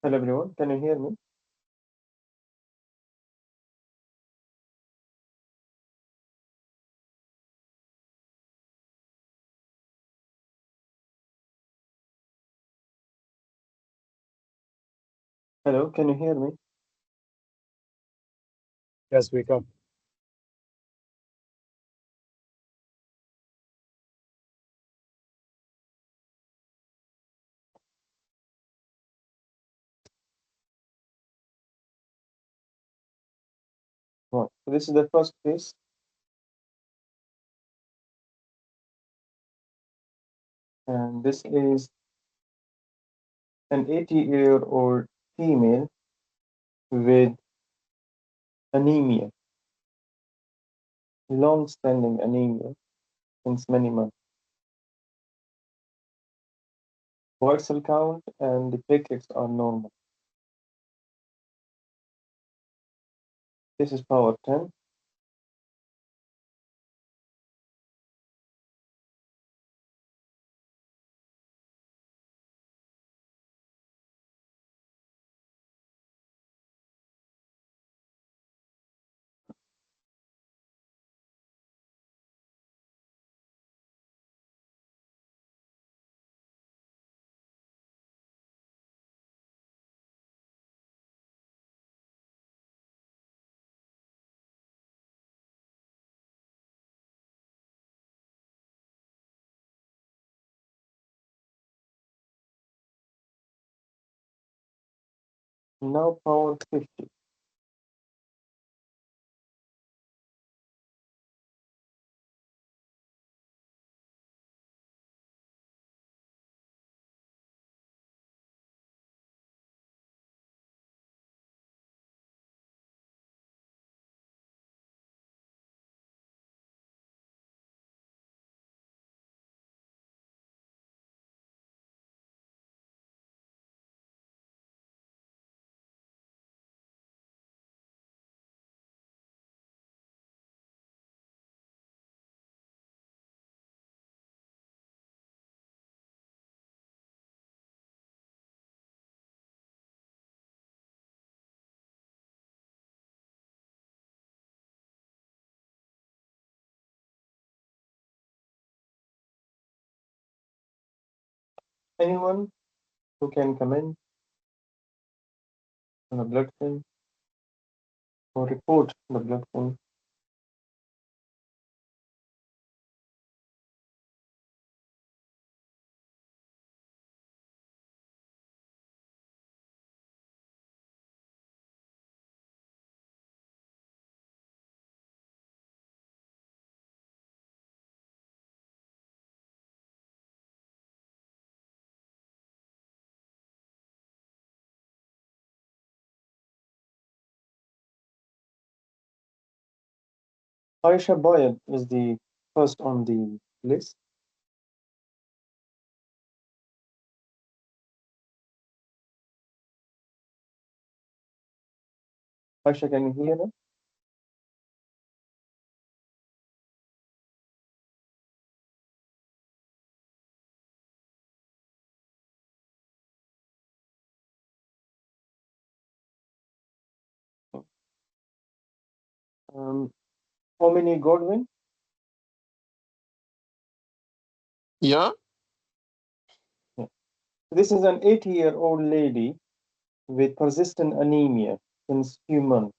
Hello everyone, can you hear me? Hello, can you hear me? Yes, we can. Right. So this is the first case, and this is an 80-year-old female with anemia, long-standing anemia since many months. White cell count and the platelets are normal. This is power 10. Now power 50. Anyone who can comment on a blood film or report the blood film? Aisha Boyd is the first on the list. Aisha, can you hear us? Um, Omini Godwin. Yeah. Yeah. This is an 80-year-old lady with persistent anemia since few months,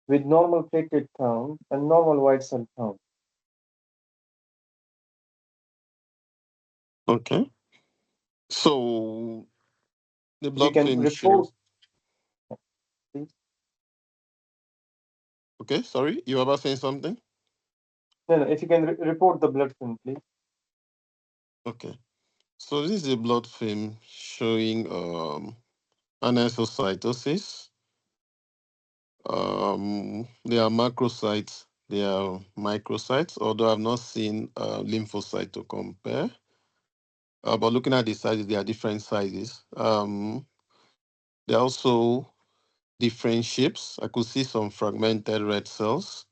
with normal platelet count and normal white cell count. Okay. So the If you blood can film report, shows. please. Okay. Sorry, you were about saying something. No, no, if you can report the blood film, please. Okay. So this is a blood film showing anisocytosis. There are macrocytes. There are microcytes. Although I've not seen lymphocyte to compare. But looking at the sizes, there are different sizes. There are also different shapes. I could see some fragmented red cells.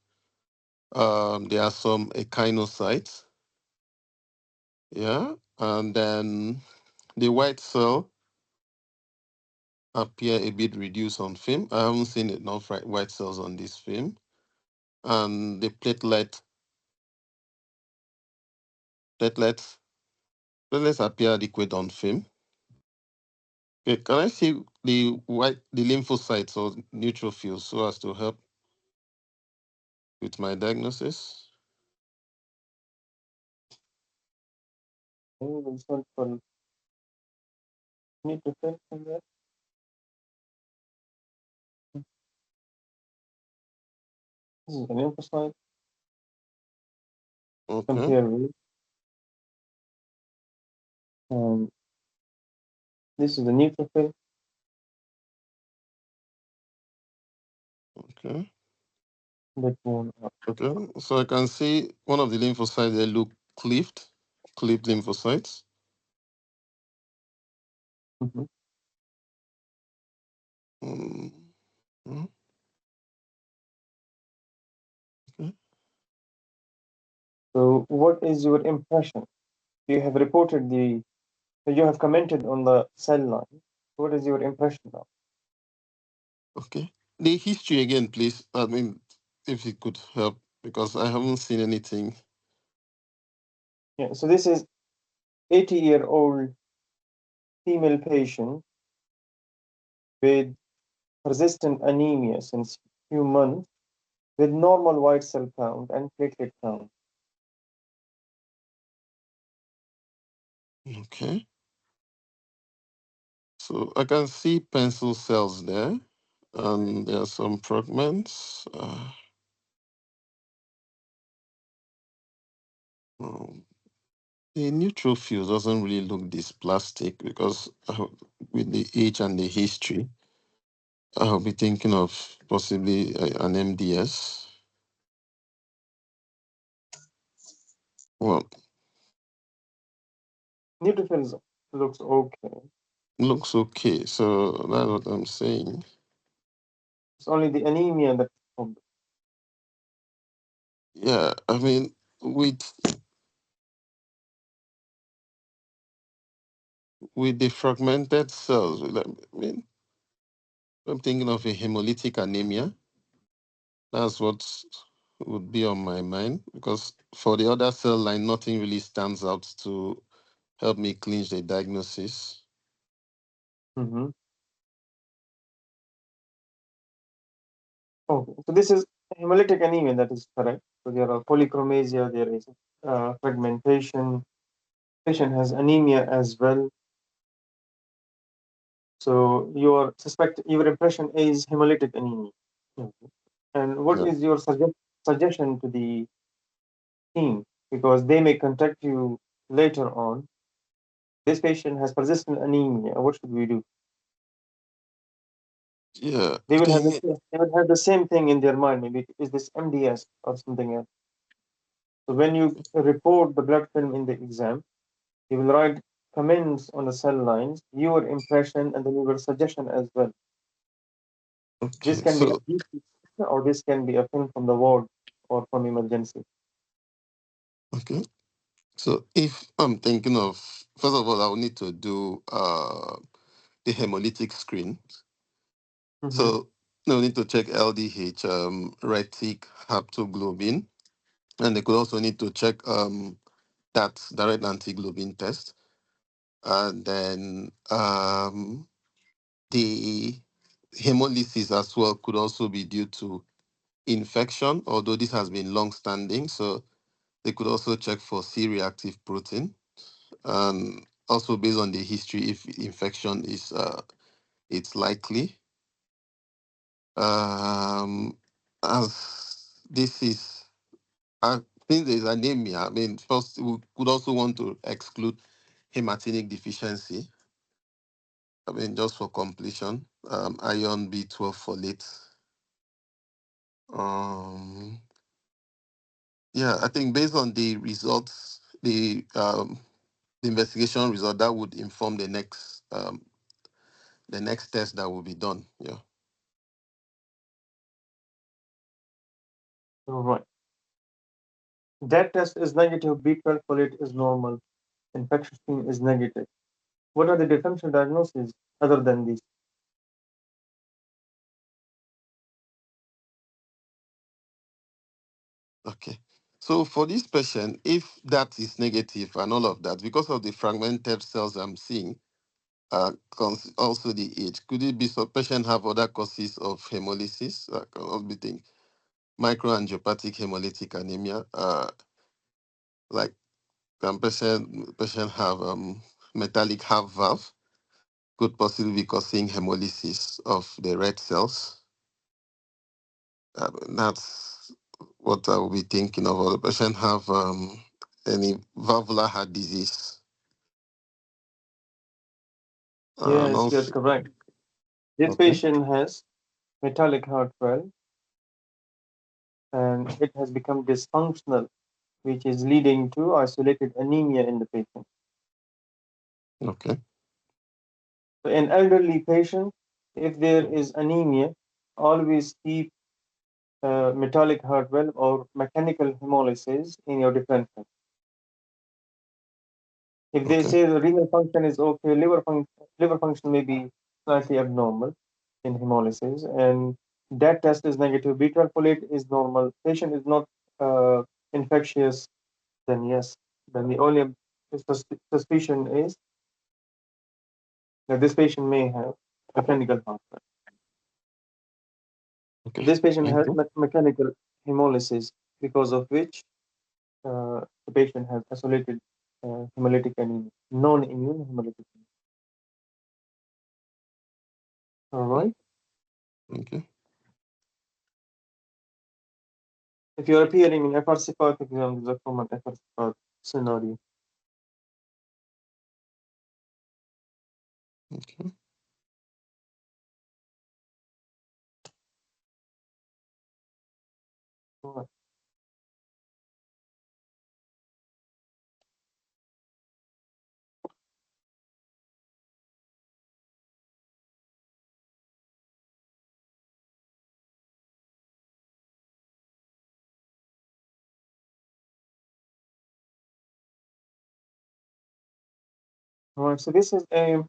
There are some echinocytes. Yeah. And then the white cell appear a bit reduced on film. I haven't seen enough white cells on this film. And the platelets platelets appear adequate on film. Okay, can I see the lymphocytes or neutrophils so as to help with my diagnosis? Okay, we'll search for neutrophils in there. This is the lymphocyte. Okay, Compare with, um, this is the neutrophil. okay, That one. okay. So I can see one of the lymphocytes they look cleaved lymphocytes. Mhm. Mm, mm, okay. So, what is your impression? You have reported you have commented on the cell line. What is your impression now? Okay. The history again, please. I mean, if it could help, because I haven't seen anything. Yeah, so this is 80-year-old female patient with persistent anemia since few months with normal white cell count and platelet count. Okay. So I can see pencil cells there, and there are some fragments. Um, the neutrophil doesn't really look this plastic because with the age and the history, I'll be thinking of possibly an MDS. Well, Neutrophils looks okay. looks okay. So that's what I'm saying. It's only the anemia that's the problem. Yeah, I mean, with the fragmented cells, I mean, I'm thinking of a hemolytic anemia. That's what would be on my mind because for the other cell line, nothing really stands out to help me clinch the diagnosis. Mm-hmm. Okay, so this is hemolytic anemia, that is correct. So there are polychromasia, there is fragmentation. Patient has anemia as well. So your impression is hemolytic anemia. Mhm. And what Yeah. is your suggestion to the team? Because they may contact you later on. This patient has persistent anemia. What should we do? Yeah. They will have Okay. they will have the same thing in their mind. Maybe is this MDS or something else. So when you report the blood film in the exam, you will write comments on the cell lines, your impression, and then your suggestion as well. This Okay. can be a So, GP or this can be a film from the ward or from emergency. okay. So if I'm thinking of, first of all, I'll need to do the hemolytic screen. Mm-hmm. So no need to check LDH, retic haptoglobin, and they could also need to check that direct antiglobin test, and then the hemolysis as well could also be due to infection, although this has been long standing. So they could also check for C-reactive protein, and also based on the history, if infection is it's likely. As this is, I think there's anemia. I mean, first we could also want to exclude hematinic deficiency. I mean, just for completion, iron B12 folate. Um, yeah, I think based on the results, the investigation result that would inform the next test that will be done. Yeah. All right. That test is negative, B12 folate is normal, infection screen is negative. What are the differential diagnoses other than these? So for this patient, if that is negative and all of that, because of the fragmented cells I'm seeing, also the age, could it be so patient have other causes of hemolysis? Can also be think microangiopathic hemolytic anemia. Like can patient have metallic heart valve? Could possibly be causing hemolysis of the red cells. That's what I will be thinking of. Or the patient have any valvular heart disease. And Yes, you're also, correct. This okay, patient has metallic heart valve and it has become dysfunctional, which is leading to isolated anemia in the patient. okay, So in elderly patients, if there is anemia, always keep metallic heart valve or mechanical hemolysis in your differential. If they okay, say the renal function is okay, liver function may be slightly abnormal in hemolysis, and that test is negative. B12 folate is normal. Patient is not uh, infectious. Then yes, then the only suspicion is that this patient may have mechanical heart valve. okay. This patient Thank has you. mechanical hemolysis, because of which the patient has isolated hemolytic anemia, non-immune hemolytic anemia. All right. Thank you. If you're appearing in FRC part exam, this is a common FRC part scenario. Okay. All right. All right. So this is a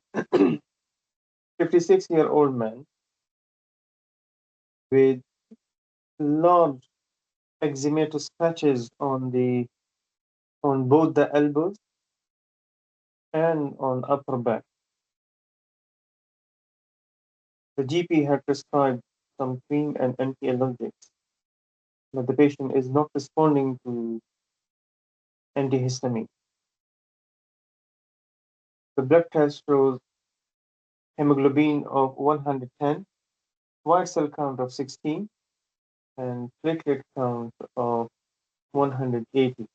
56-year-old man with large eczematous patches on both the elbows and on upper back. The GP had prescribed some cream and anti-allergics, but the patient is not responding to antihistamine. The blood test shows hemoglobin of 110, white cell count of 16, and platelet count of 180.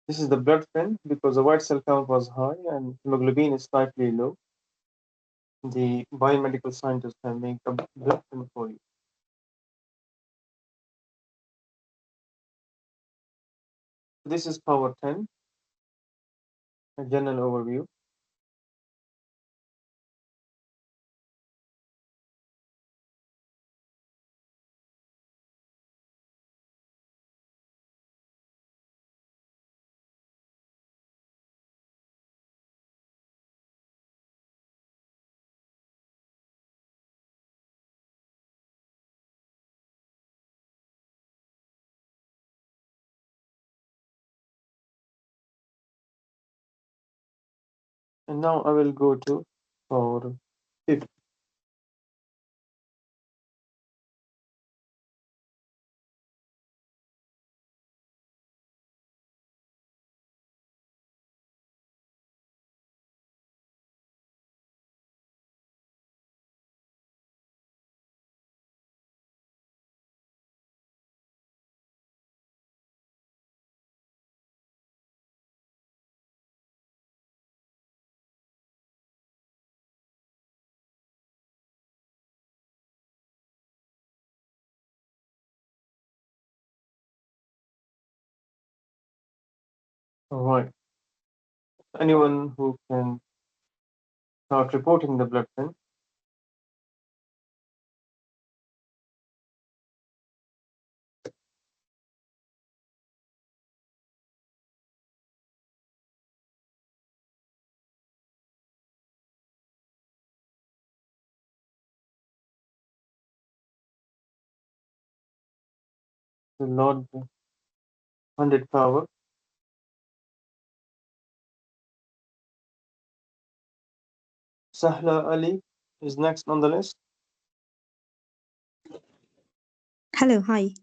This is the blood thin because the white cell count was high and hemoglobin is slightly low. The biomedical scientist can make a blood thin for you. This is power 10, a general overview. And now I will go to power 50. All right. Anyone who can start reporting the blood thin. The Lord 100 power. Sahla Ali is next on the list. Hello, hi.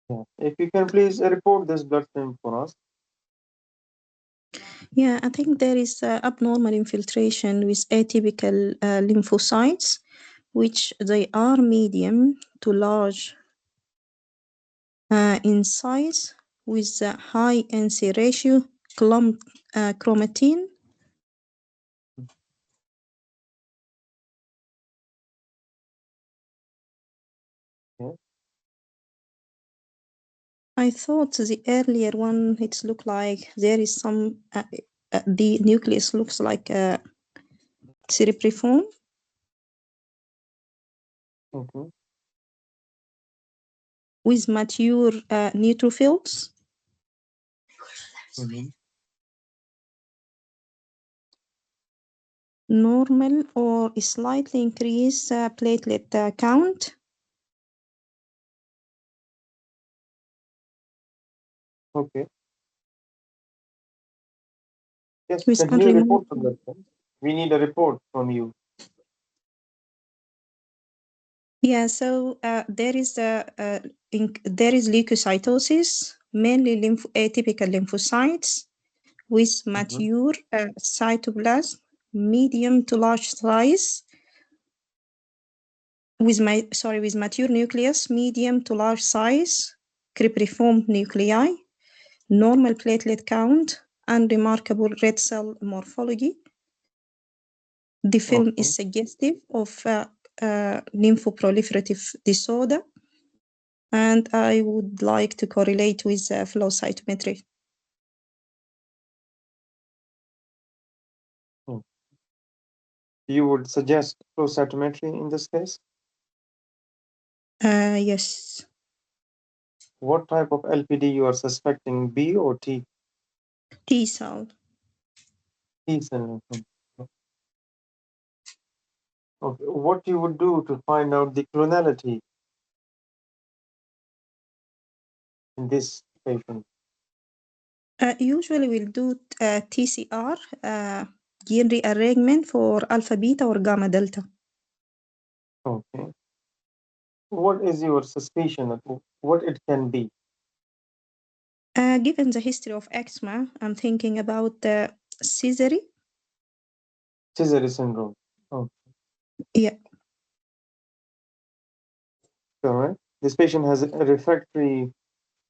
Yeah. If you can please report this blood film for us. Yeah, I think there is abnormal infiltration with atypical lymphocytes, which they are medium to large in size with a high NC ratio, clump chromatin. Yeah. I thought the earlier one, it looked like there is some, the nucleus looks like a cerebriform Okay. with mature neutrophils. Mhm. Normal or slightly increased platelet count. Okay. Yes, With continue report the unremarkable. blood film. We need a report from you. Yeah, so there is leukocytosis, mainly atypical lymphocytes with Mhm. mature cytoplasm, medium to large size, with mature nucleus, medium to large size, cribriform nuclei, normal platelet count, and remarkable red cell morphology. The film Okay. is suggestive of lymphoproliferative disorder, and I would like to correlate with flow cytometry. Hmm. You would suggest flow cytometry in this case? Yes, What type of LPD you are suspecting, B or T? T cell. T cell. Okay. What you would do to find out the clonality in this patient? Usually we'll do TCR, gene rearrangement for alpha beta or gamma delta. Okay. What is your suspicion of what it can be? Given the history of eczema, I'm thinking about Sezary. Sezary syndrome. Oh, Yeah. correct. This patient has a refractory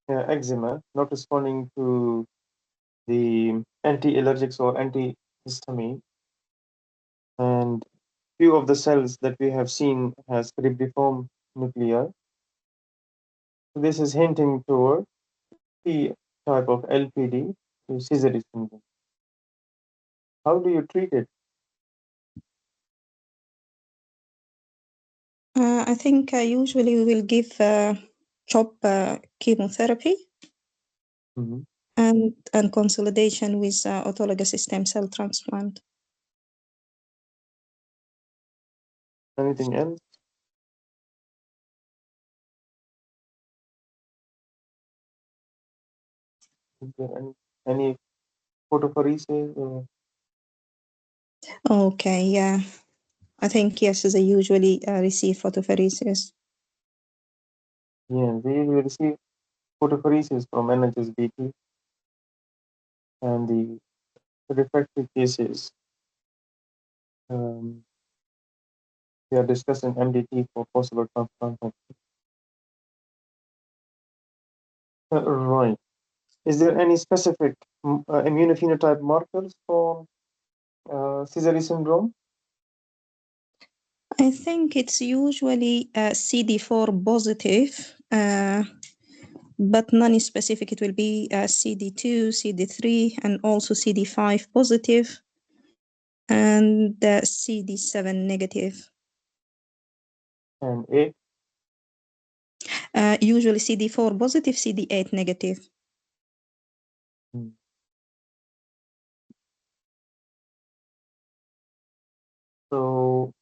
eczema, not responding to the anti-allergics or antihistamine, and few of the cells that we have seen has cribriform nuclei. This is hinting toward the type of LPD to Sezary syndrome. How do you treat it? I think usually we will give CHOP chemotherapy Mhm. and consolidation with autologous stem cell transplant. Anything else? Is there any photophoresis? Or, Okay, yeah. I think yes, they usually receive photopheresis. yeah, they usually receive photophoresis from NHSBT, and the refractory cases, um, we are discussing MDT for possible transplant. Right. Is there any specific immunophenotype markers for Sezary syndrome? I think it's usually CD4 positive, but non-specific. It will be CD2, CD3, and also CD5 positive, and CD7 negative. And A? Usually CD4 positive, CD8 negative. Hmm. So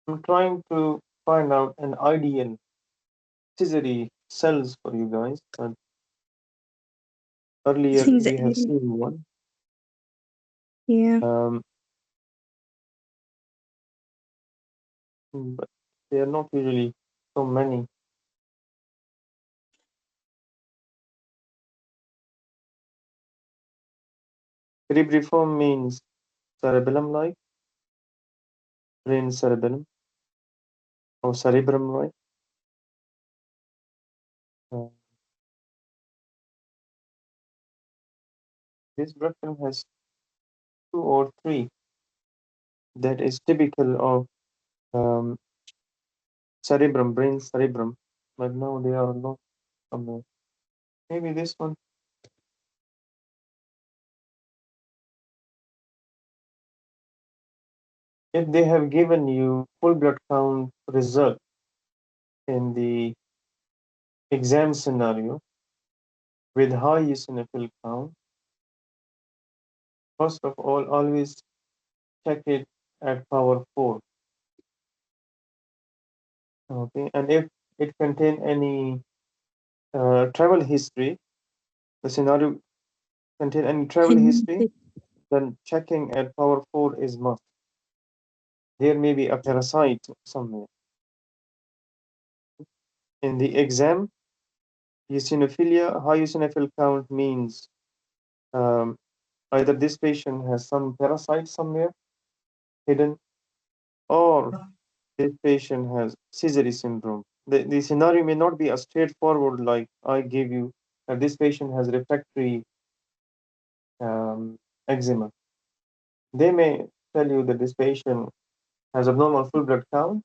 I'm trying to find out an ideal Sezary cells for you guys, but earlier The we have area. seen one. Yeah. But they are not usually so many. Cerebriform means cerebellum-like, brain cerebellum, or cerebrum, right? Uh, this blood film has two or three that is typical of cerebrum, brain cerebrum, but now they are not somewhere. Maybe this one. If they have given you full blood count result in the exam scenario with high eosinophil count, first of all, always check it at power 4. Okay, and if it contain any travel history, the scenario contain any travel history, Haemolysis. then checking at power 4 is must. There may be a parasite somewhere. In the exam, eosinophilia, high eosinophil count means um, either this patient has some parasite somewhere hidden, or this patient has Sezary syndrome. The scenario may not be as straightforward like I gave you, that this patient has refractory eczema. They may tell you that this patient has abnormal full blood count,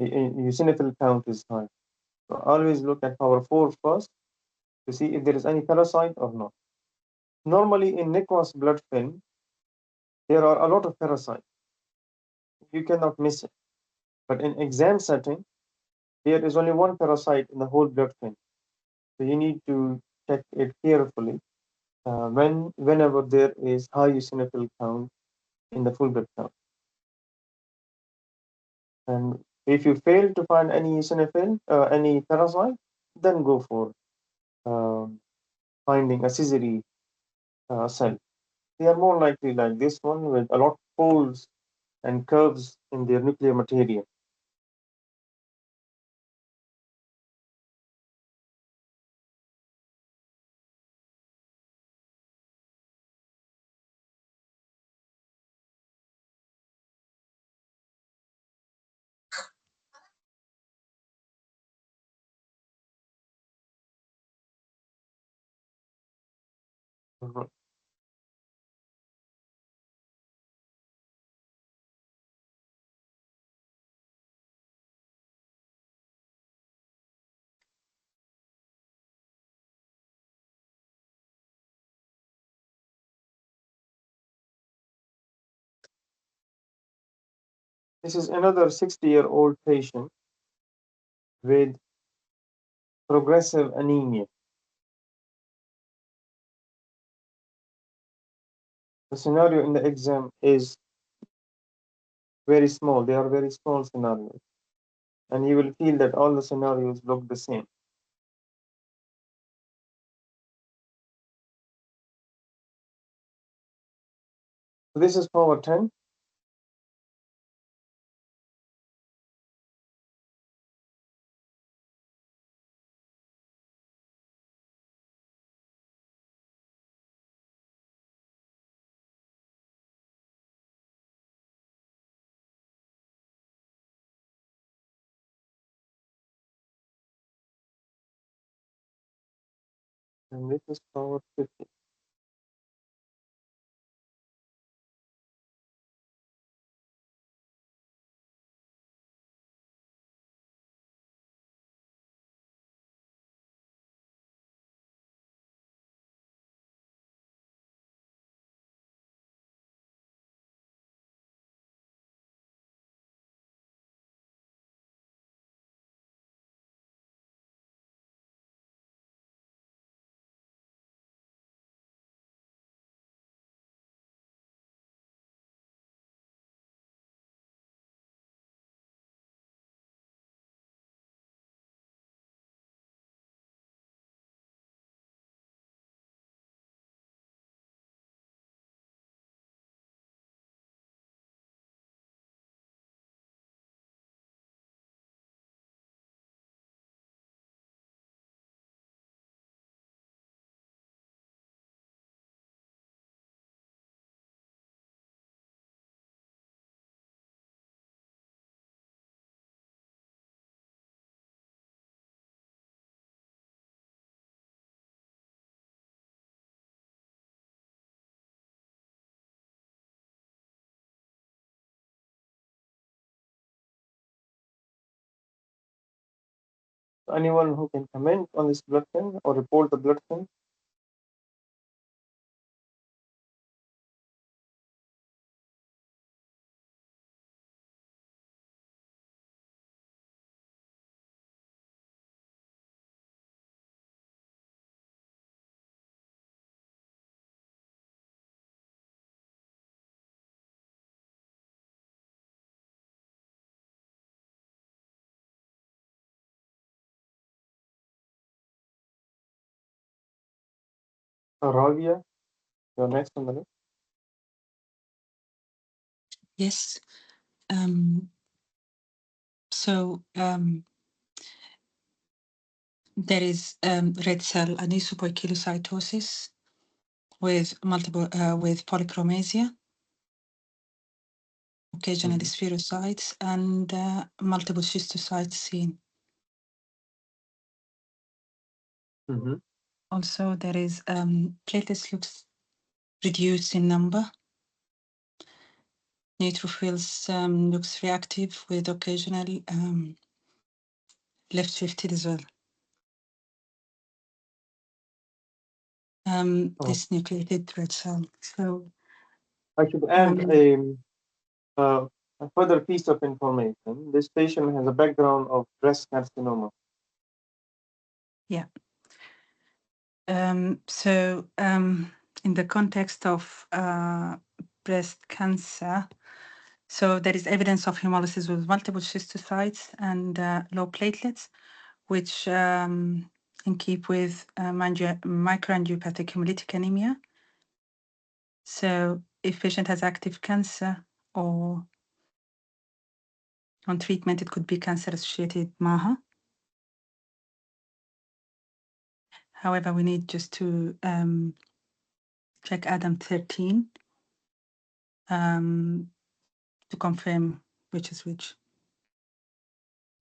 eosinophil count is high. So always look at power 4 first to see if there is any parasite or not. Normally in Nicholas blood film, there are a lot of parasites. You cannot miss it. But in exam setting, there is only one parasite in the whole blood film. So you need to check it carefully whenever there is high eosinophil count in the full blood count. And if you fail to find any eosinophil, any parasite, then go for um, finding a Sezary cell. They are more likely like this one with a lot of folds and curves in their nuclear material. Mhm. This is another 60-year-old patient with progressive anemia. The scenario in the exam is very small. They are very small scenarios. And you will feel that all the scenarios look the same. So this is power 10. And this is power 50. Anyone who can comment on this blood thin or report the blood thin? Ravia, you're next on the list. Yes. There is red cell anisopoikilocytosis with multiple with polychromasia, occasionally spherocytes, and multiple schistocytes seen. Also, there is platelets looks reduced in number. Neutrophils looks reactive with occasional left shifted as well. This nucleated red cell. So I should add a further piece of information. This patient has a background of breast carcinoma. yeah. In the context of breast cancer, so there is evidence of hemolysis with multiple schistocytes and low platelets, which in keep with microangiopathic hemolytic anemia. So if patient has active cancer or on treatment, it could be cancer-associated MAHA. However, we need just to check Adam 13 to confirm which is which.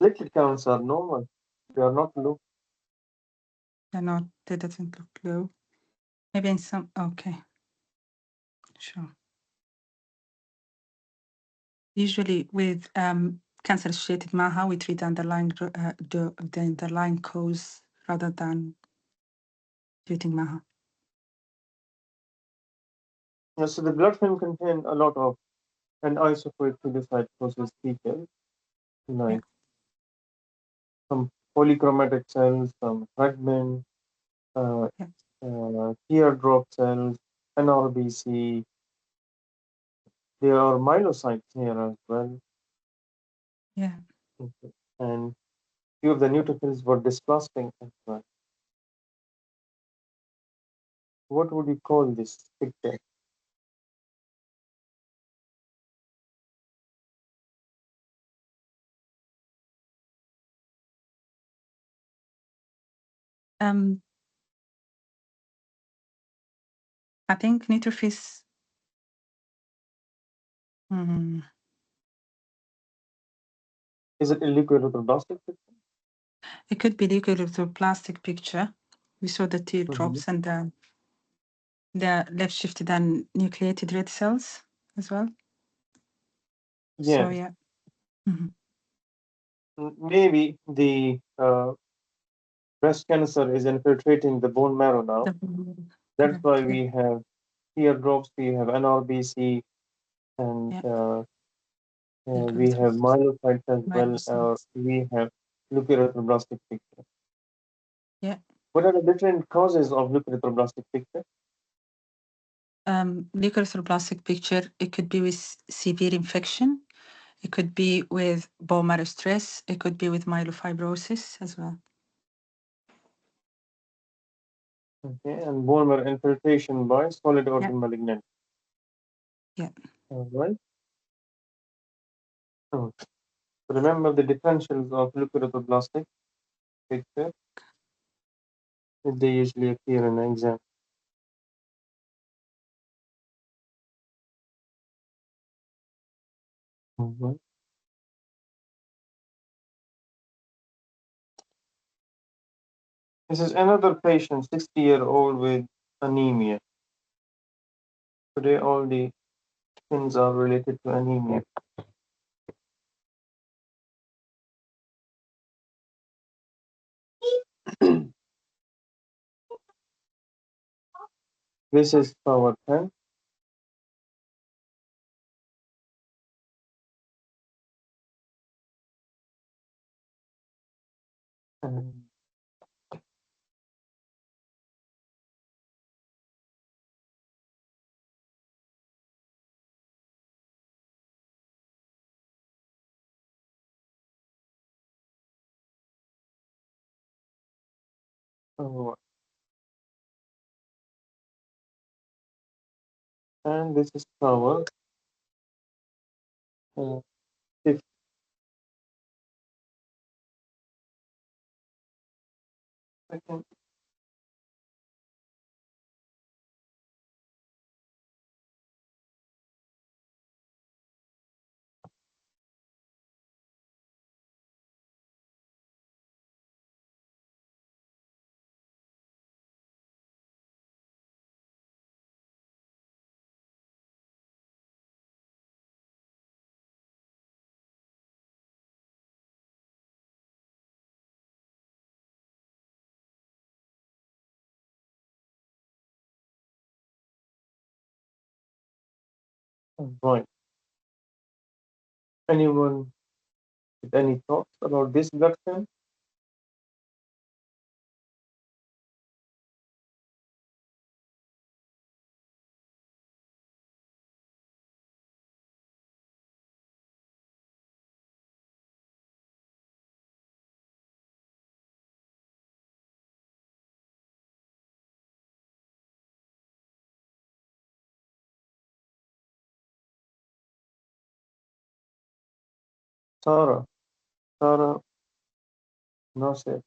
Platelet counts are normal. They are not low. They're not, they doesn't look low. Maybe in some, okay. Sure. Usually with cancer-associated MAHA, we treat the underlying cause rather than treating MAHA. Yeah, so the blood film contains a lot of anisopoikilocytosis features, like some polychromatic cells, some fragment, teardrop cells, NRBC. There are myelocytes here as well. Yeah. Okay. And few of the neutrophils were dysplastic as well. What would you call this picture? I think neutrophils. Is it a leukoerythroblastic picture? It could be leukoerythroplastic picture. We saw the teardrops and the left shifted and nucleated red cells as well. Yeah. So yeah. Maybe the breast cancer is infiltrating the bone marrow now. That's why we have teardrops, we have NRBC, and we have myelocytes as well. We have leukoerythroblastic picture. Yeah. What are the different causes of leukoerythroblastic picture? Leukoerythroblastic picture, it could be with severe infection. It could be with bone marrow stress. It could be with myelofibrosis as well. Okay, and bone marrow infiltration by solid organ malignant. Yeah. All right. So remember the differentials of leukoerythroblastic picture. They usually appear in an exam. This is another patient, 60-year-old with anemia. Today, all the things are related to anemia. This is power 10. And power. And this is power 50. Second. Right. Anyone with any thoughts about this blood cell? Sarah. Sarah Nasser.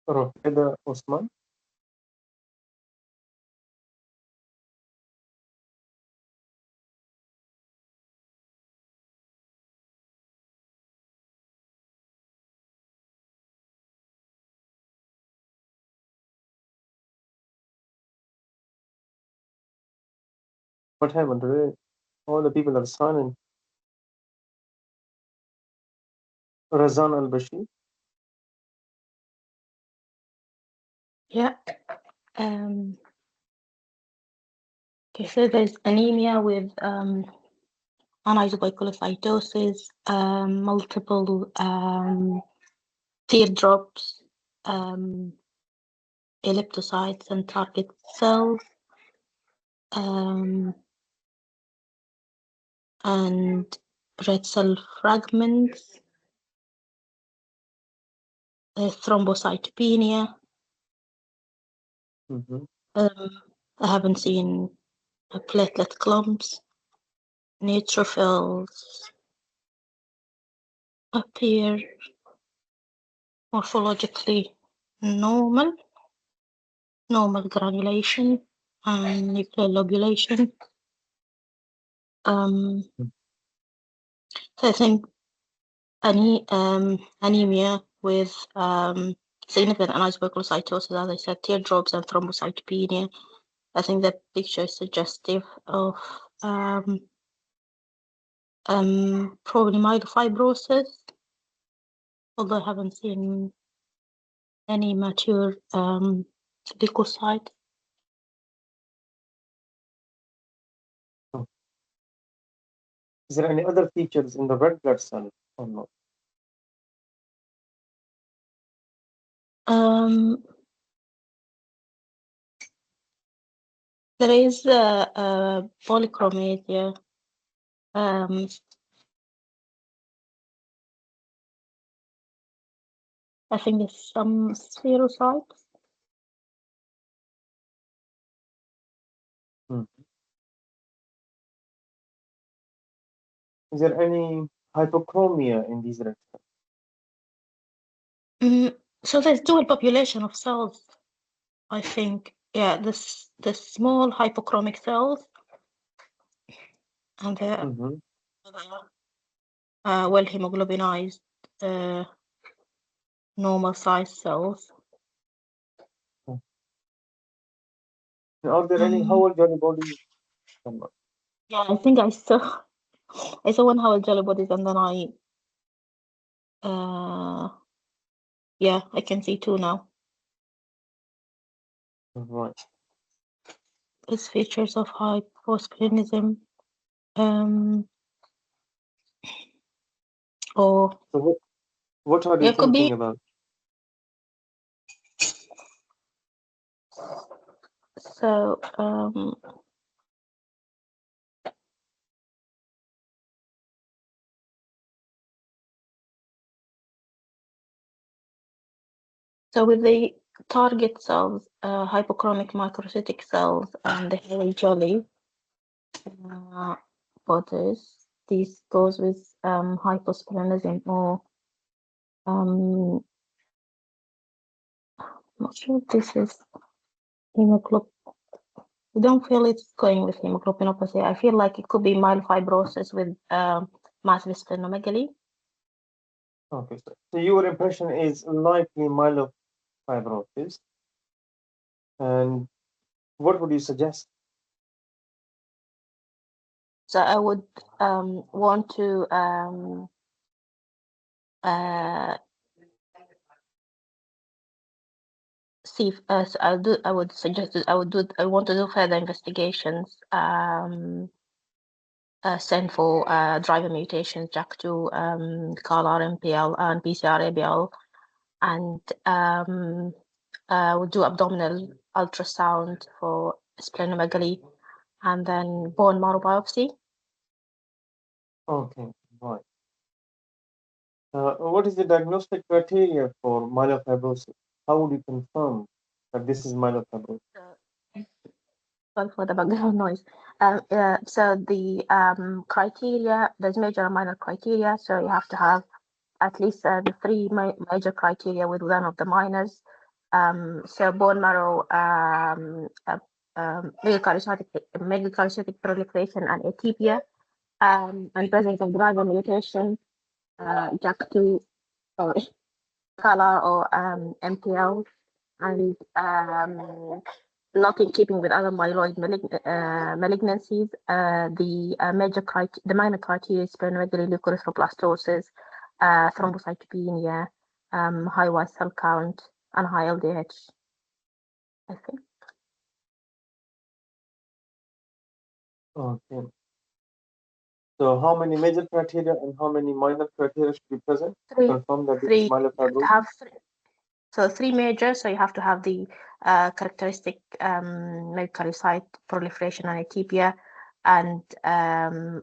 Rafida Osman. What happened today? All the people are silent. Razan Al Bashir. Yeah. Okay, so there's anemia with anisobicolycytosis, multiple teardrops, elliptocytes and target cells, and red cell fragments, thrombocytopenia. Mm-hmm. I haven't seen platelet clumps. Neutrophils appear morphologically normal granulation and nuclear lobulation. So I think anemia with significant anisobicocytosis, as I said, teardrops and thrombocytopenia. I think that picture is suggestive of probably myelofibrosis, although I haven't seen any mature leukocyte. Is there any other features in the red blood cell or not? There is a polychromasia. I think there's some spherocytes. Is there any hypochromia in these red cells? So there's dual population of cells, I think. Yeah, the small hypochromic cells and the well hemoglobinized normal size cells. Are there any, how old are the body? Yeah, I think I saw one Howell jelly bodies, and then yeah, I can see two now. Right. It's features of hyposplenism. Or So what are you it could thinking be. about? So so with the target cells, hypochromic microcytic cells, and the hairy jelly bodies, this goes with hyposplenism or not sure if this is hemoglobin. I don't feel it's going with hemoglobinopathy. I feel like it could be myelofibrosis with massive splenomegaly. Okay, so your impression is likely myelofibrosis. And what would you suggest? So I would want to see if I would suggest that I want to do further investigations. Send for driver mutations, JAK2, CALR MPL, and PCR-ABL, and we'll do abdominal ultrasound for splenomegaly, and then bone marrow biopsy. Okay, right. What is the diagnostic criteria for myelofibrosis? How would you confirm that this is myelofibrosis? Sorry for the background noise. So the criteria, there's major and minor criteria. So you have to have at least the three major criteria with one of the minors. So bone marrow, megakaryocytic proliferation and atypia, and presence of driver mutation, JAK2 or CALR or MPL, and not in keeping with other myeloid malignancies. The minor criteria is splenomegaly, leukoerythroblastoses, thrombocytopenia, high white cell count, and high LDH, I think. Okay. So how many major criteria and how many minor criteria should be present to confirm that this is myelofibrosis? So three major, so you have to have the characteristic megakaryocyte proliferation and atypia, and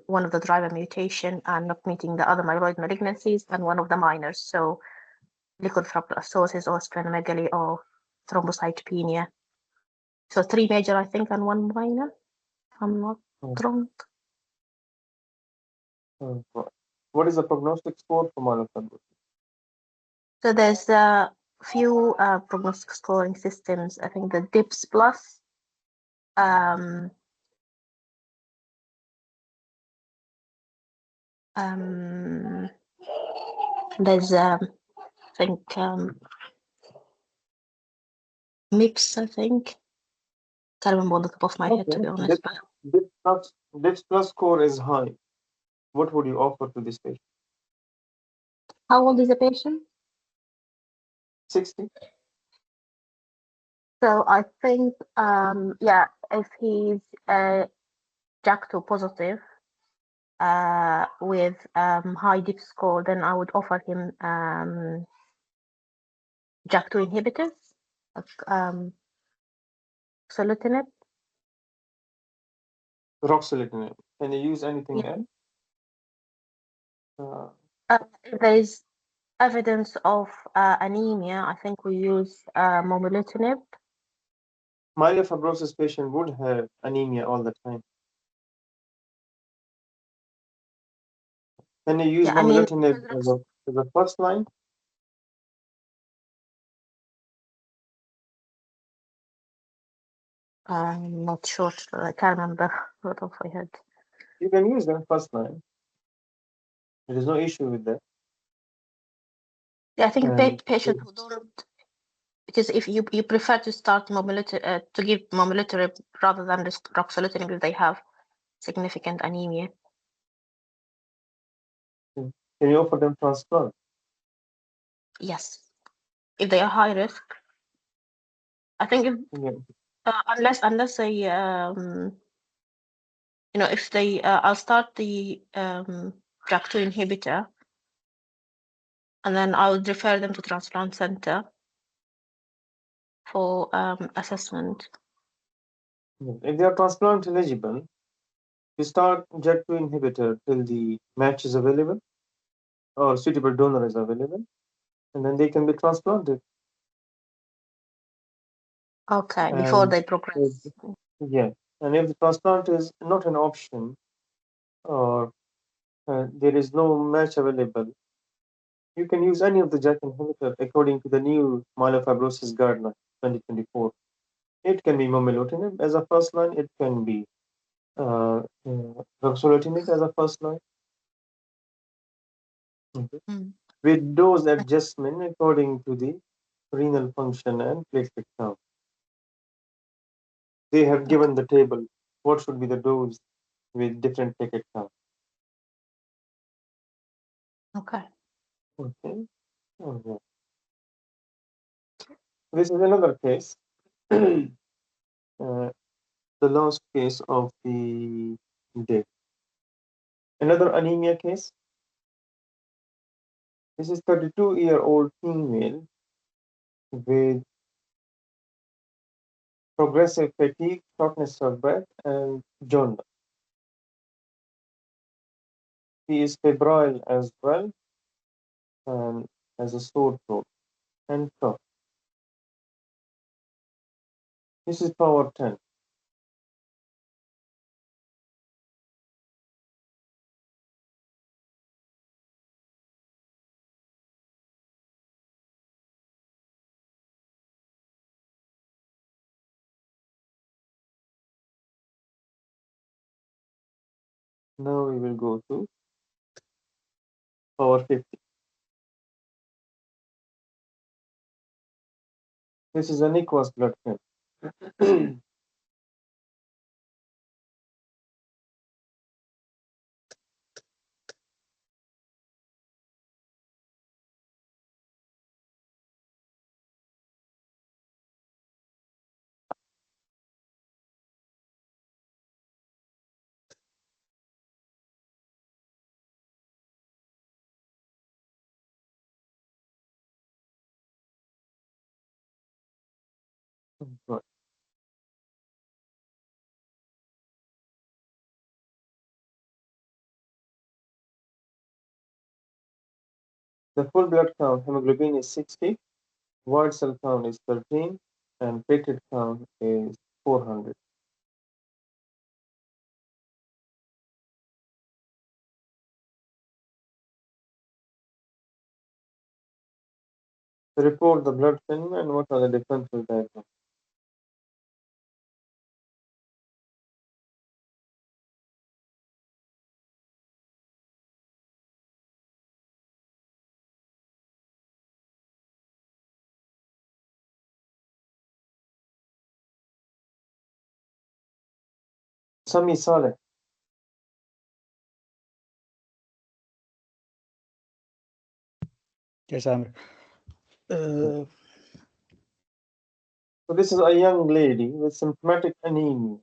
one of the driver mutation and not meeting the other myeloid malignancies, and one of the minors, so leukoerythroblastoses or splenomegaly or thrombocytopenia. So three major, I think, and one minor, if I'm not wrong. What is the prognostic score for myelofibrosis? So there's a few prognostic scoring systems. I think the DIPS plus, there's I think MIPS, I think. Can't remember on the top of my head, to be honest. DIPS plus score is high. What would you offer to this patient? How old is the patient? 60. So I think, yeah, if he's JAK2 positive with high DIPS score, then I would offer him JAK2 inhibitors, ruxolitinib. Ruxolitinib. Can you use anything else? If there's evidence of anemia, I think we use momelotinib. Myelofibrosis patient would have anemia all the time. Can you use momelotinib as a first line? I'm not sure. I can't remember what off my head. You can use them first line. There is no issue with that. Yeah, I think patients who don't, because if you prefer to start to give momelotinib rather than ruxolitinib if they have significant anemia. Can you offer them transplant? Yes, if they are high risk. I think if, Yeah. unless they if they I'll start the JAK2 inhibitor, and then I would refer them to transplant center for assessment. If they are transplant eligible, you start JAK2 inhibitor till the match is available or suitable donor is available, and then they can be transplanted. Okay, before they progress. Yeah, and if the transplant is not an option or there is no match available, you can use any of the JAK inhibitor according to the new myelofibrosis guideline 2024. It can be momelotinib as a first line. It can be ruxolitinib as a first line. Okay. With dose adjustment according to the renal function and platelet count. They have given the table what should be the dose with different platelet count. Okay. Okay. Okay. This is another case. The last case of the day. Another anemia case. This is 32-year-old female with progressive fatigue, shortness of breath, and jaundice. She is febrile as well and has a sore throat and cough. This is power 10. Now we will go to power 50. This is an aqueous blood film. Right. The full blood count, hemoglobin is 60, white cell count is 13, and platelet count is 400. Report the blood film and what are the differential diagrams. Sami Saleh. Yes, Amr. So this is a young lady with symptomatic anemia,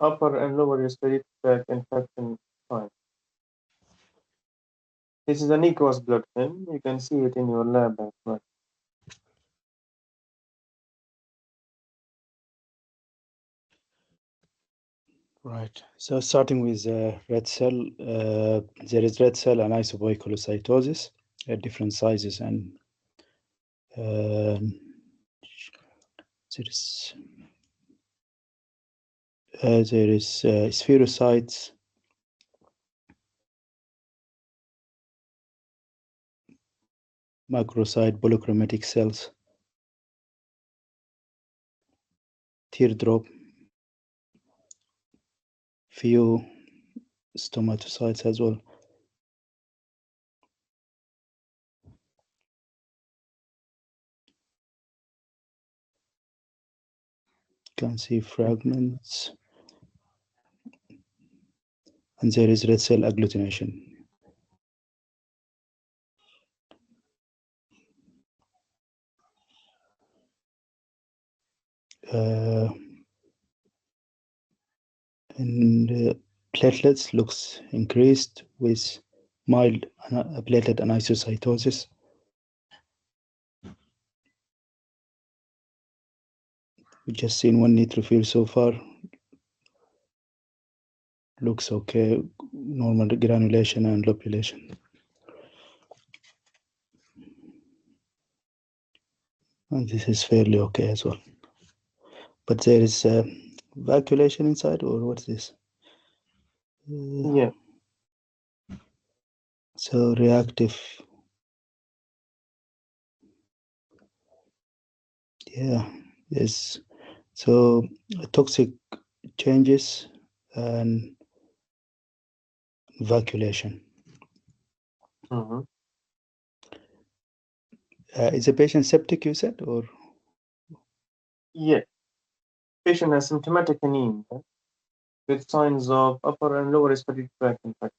upper and lower respiratory tract infection fine. This is an aqueous blood film. You can see it in your lab as well. Right. So starting with red cell, there is red cell and isopoikilocytosis at different sizes, and there is spherocytes, macrocyte, polychromatic cells, teardrop, few stomatocytes as well. can see fragments, and there is red cell agglutination. And platelets looks increased with mild platelet anisocytosis. We just seen one neutrophil so far. Looks okay, normal granulation and lopulation. And this is fairly okay as well. But there is vacuolation inside, or what's this? Yeah. So reactive. Yeah, yes. So toxic changes and vacuolation. Mm-hmm. Is the patient septic, you said, or? Yeah. Patient has symptomatic anemia with signs of upper and lower respiratory tract infection.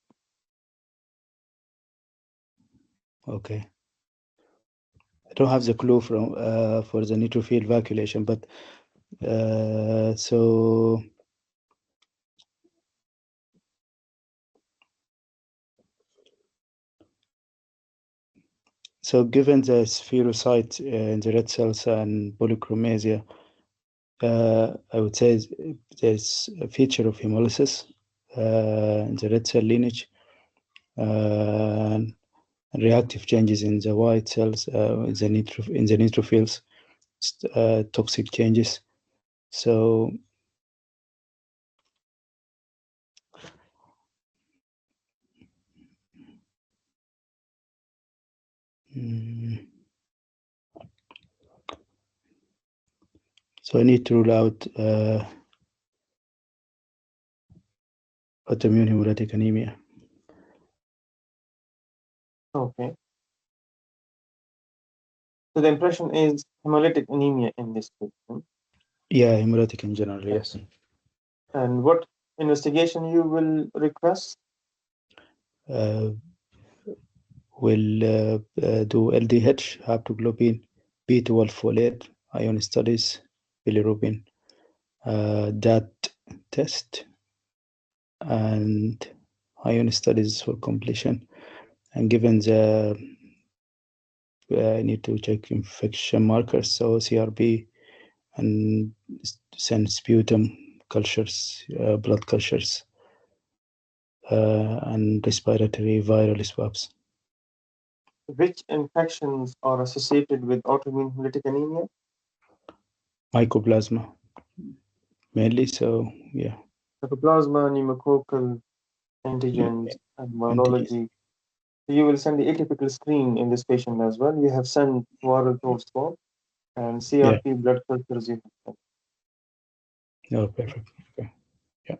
Okay. I don't have the clue from for the neutrophil vacuolation, but so given the spherocyte in the red cells and polychromasia, I would say there's a feature of hemolysis in the red cell lineage, and reactive changes in the white cells, in the neutrophils, toxic changes. So so I need to rule out autoimmune hemolytic anemia. Okay. So the impression is hemolytic anemia in this patient. Yeah, hemolytic in general, yes. And what investigation you will request? Will do LDH, haptoglobin, B12 folate, ion studies, bilirubin, that test, and ion studies for completion. And given the I need to check infection markers, so CRP and send sputum cultures, blood cultures, and respiratory viral swabs. Which infections are associated with autoimmune hemolytic anemia? Mycoplasma mainly, so yeah. Mycoplasma, pneumococcal antigens, and Antigens. virology. You will send the atypical screen in this patient as well. You have sent viral throat swab and CRP blood cultures. You have sent. Oh, perfect. Okay. Yeah.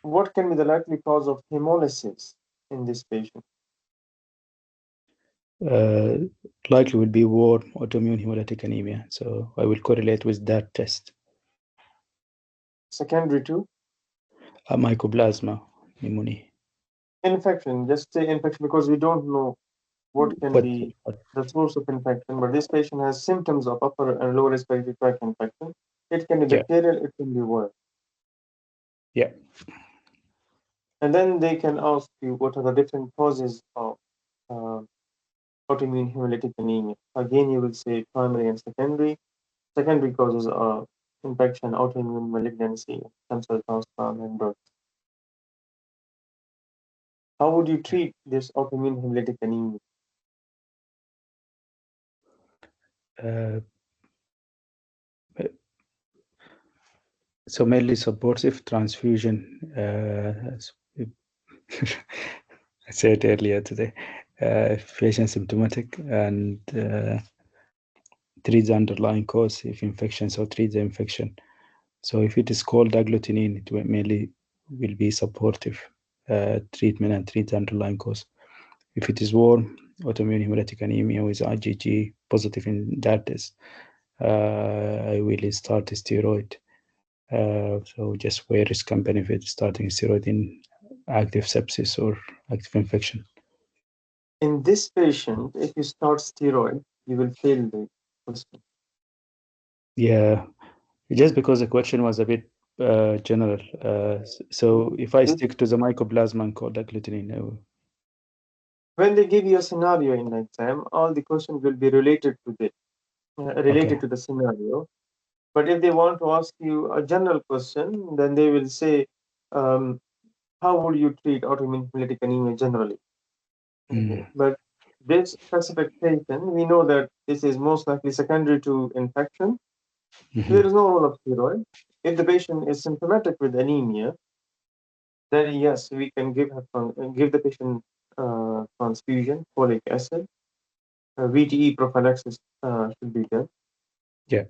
What can be the likely cause of hemolysis in this patient? Likely will be warm autoimmune hemolytic anemia. So I will correlate with that test. Secondary to? Mycoplasma pneumonia. Infection, just say infection because we don't know what can be the source of infection, but this patient has symptoms of upper and lower respiratory tract infection. It can be bacterial, it can be viral. Yeah. And then they can ask you what are the different causes of autoimmune hemolytic anemia. Again, you will say primary and secondary. Secondary causes are infection, autoimmune malignancy, stem cell transplant, and birth. How would you treat this autoimmune hemolytic anemia? So mainly supportive transfusion. I said earlier today, patient symptomatic and treat the underlying cause if infection, so treat the infection. So if it is cold agglutinin, it mainly will be supportive treatment and treat the underlying cause. If it is warm, autoimmune hemolytic anemia with IgG positive in that test, I will start a steroid. So just weigh risk and benefit starting steroid in active sepsis or active infection. In this patient, if you start steroid, you will fail the question. Yeah, just because the question was a bit general. So if I stick to the mycoplasma and cold agglutinin, when they give you a scenario in the exam, all the questions will be related to the scenario. But if they want to ask you a general question, then they will say, how would you treat autoimmune hemolytic anemia generally? Okay. But this specific patient, we know that this is most likely secondary to infection. There is no role of steroid. If the patient is symptomatic with anemia, then yes, we can give the patient transfusion, folic acid. VTE prophylaxis should be done. Yeah.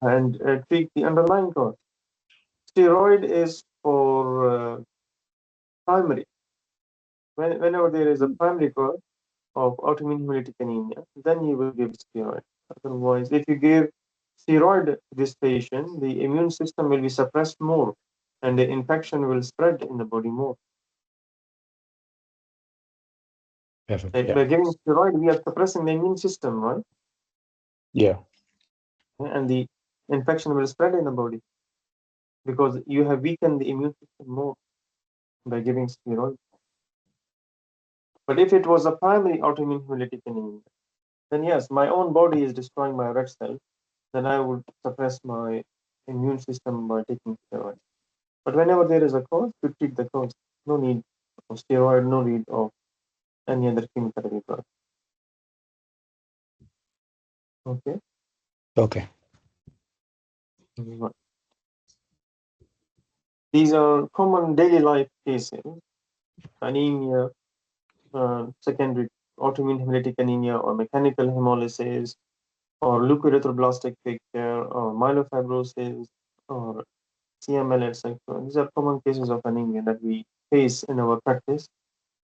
And treat the underlying cause. Steroid is for primary. Whenever there is a primary cause of autoimmune hemolytic anemia, then you will give steroid. Otherwise, if you give steroid to this patient, the immune system will be suppressed more and the infection will spread in the body more. Perfect. By giving steroid, we are suppressing the immune system, right? Yeah. And the infection will spread in the body because you have weakened the immune system more by giving steroid. But if it was a primary autoimmune hemolytic anemia, then yes, my own body is destroying my red cell, then I would suppress my immune system by taking steroid. But whenever there is a cause, to treat the cause. No need of steroid, no need of any other chemotherapy drug. Okay? Okay. Right. These are common daily life cases. Anemia, secondary autoimmune hemolytic anemia or mechanical hemolysis, or leukoerythroblastic picture, or myelofibrosis, or CML, etc. These are common cases of anemia that we face in our practice,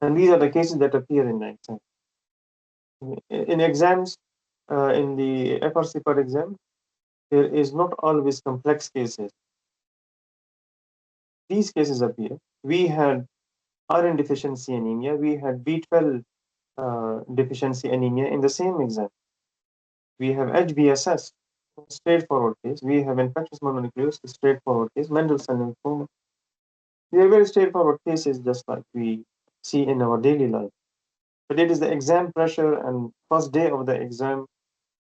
and these are the cases that appear in the exam. In exams, in the FRC per exam, there is not always complex cases. These cases appear. We had iron deficiency anemia, we had B12 deficiency anemia in the same exam. We have HBSS, straightforward case. We have infectious mononucleosis, straightforward case. Mendelssohn lymphoma. They are very straightforward cases, just like we see in our daily life. But it is the exam pressure and first day of the exam,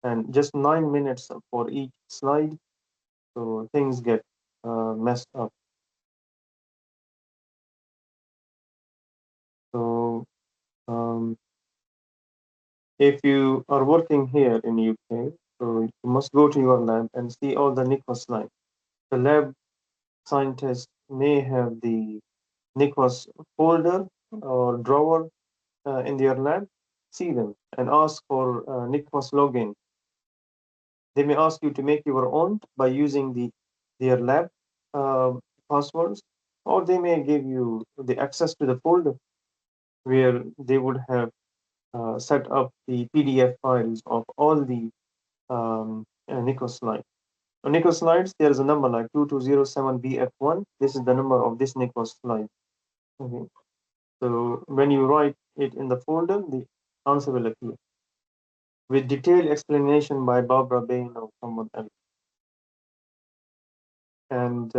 and just 9 minutes for each slide, so things get messed up. So if you are working here in UK, so you must go to your lab and see all the NICOS slides. The lab scientists may have the NICOS folder or drawer in their lab. See them and ask for NICOS login. They may ask you to make your own by using their lab passwords, or they may give you the access to the folder where they would have set up the PDF files of all the NICOS slides. On NICOS slides, there is a number like 2207BF1. This is the number of this NICOS slide. Okay. So when you write it in the folder, the answer will appear with detailed explanation by Barbara Bain or someone else. And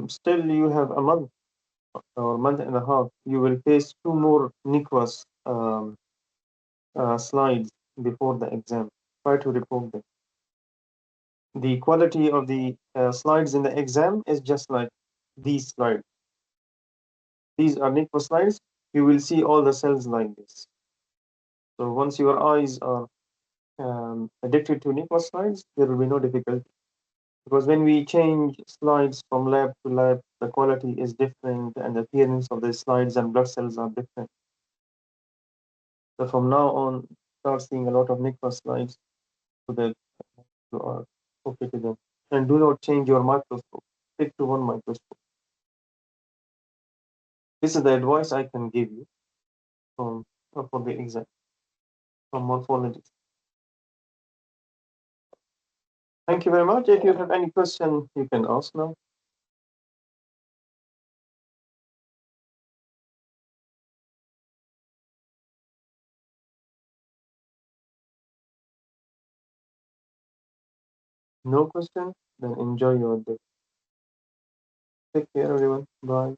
still you have a month or month and a half. You will face 2 more NICOS slides before the exam. Try to report them. The quality of the slides in the exam is just like these slides. These are NICOS slides. You will see all the cells like this. So once your eyes are addicted to NICOS slides, there will be no difficulty. Because when we change slides from lab to lab, the quality is different and the appearance of the slides and blood cells are different. So from now on, start seeing a lot of NICOS slides so that you are okay to them. And do not change your microscope. Stick to one microscope. This is the advice I can give you. for the exam from morphology. Thank you very much. If you have any question, you can ask now. No question? Then enjoy your day. Take care, everyone. Bye.